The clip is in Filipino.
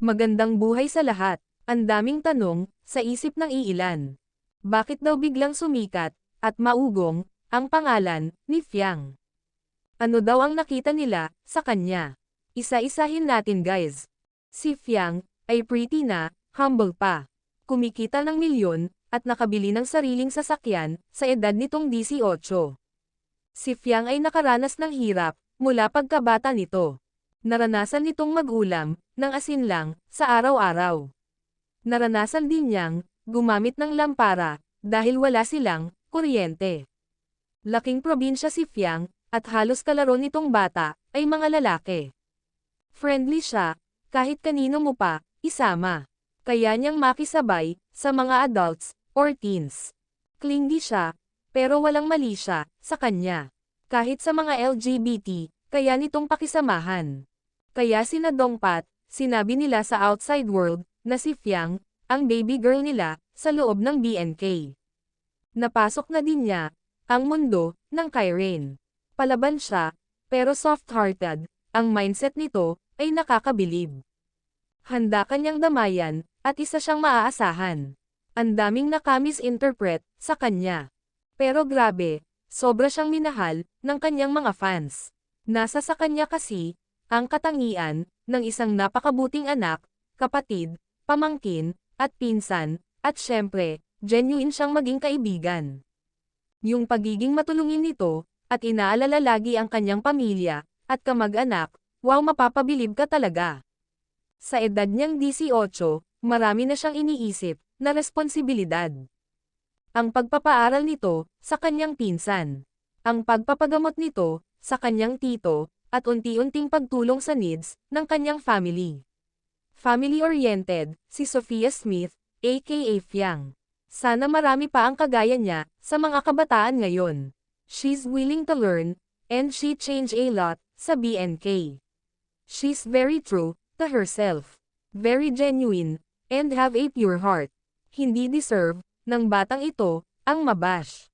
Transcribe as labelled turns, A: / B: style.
A: Magandang buhay sa lahat. Ang daming tanong sa isip ng iilan. Bakit daw biglang sumikat at maugong ang pangalan ni Fiang? Ano daw ang nakita nila sa kanya? Isa-isahin natin guys. Si Fiang ay pretty na, humble pa. Kumikita ng milyon at nakabili ng sariling sasakyan sa edad nitong 18. Si Fiang ay nakaranas ng hirap mula pagkabata nito. Naranasan nitong mag-ulam ng asin lang sa araw-araw. Naranasan din niyang gumamit ng lampara dahil wala silang kuryente. Laking probinsya si Fiang at halos kalaro nitong bata ay mga lalaki. Friendly siya kahit kanino mo pa isama. Kaya niyang makisabay sa mga adults or teens. Clingy siya pero walang mali siya sa kanya. Kahit sa mga LGBT, kaya nitong pakisamahan. Kaya sina Dongpat, sinabi nila sa outside world, na si Fiang, ang baby girl nila, sa loob ng BNK. Napasok na din niya, ang mundo, ng Kyrene. Palaban siya, pero soft-hearted, ang mindset nito, ay nakakabilib. Handa kanyang damayan, at isa siyang maaasahan. Ang daming naka-misinterpret, sa kanya. Pero grabe, sobra siyang minahal, ng kanyang mga fans. Nasa sa kanya kasi, ang katangian, ng isang napakabuting anak, kapatid, pamangkin, at pinsan, at syempre, genuine siyang maging kaibigan. Yung pagiging matulungin nito, at inaalala lagi ang kanyang pamilya, at kamag-anak, wow mapapabilib ka talaga. Sa edad niyang 18, marami na siyang iniisip, na responsibilidad. Ang pagpapaaral nito, sa kanyang pinsan. Ang pagpapagamot nito, sa kanyang tito, at unti-unting pagtulong sa needs ng kanyang family. Family-oriented, si Sophia Smith, aka Fiang. Sana marami pa ang kagaya niya sa mga kabataan ngayon. She's willing to learn, and she changed a lot sa BNK. She's very true to herself, very genuine, and have a pure heart. Hindi deserve ng batang ito ang mabash.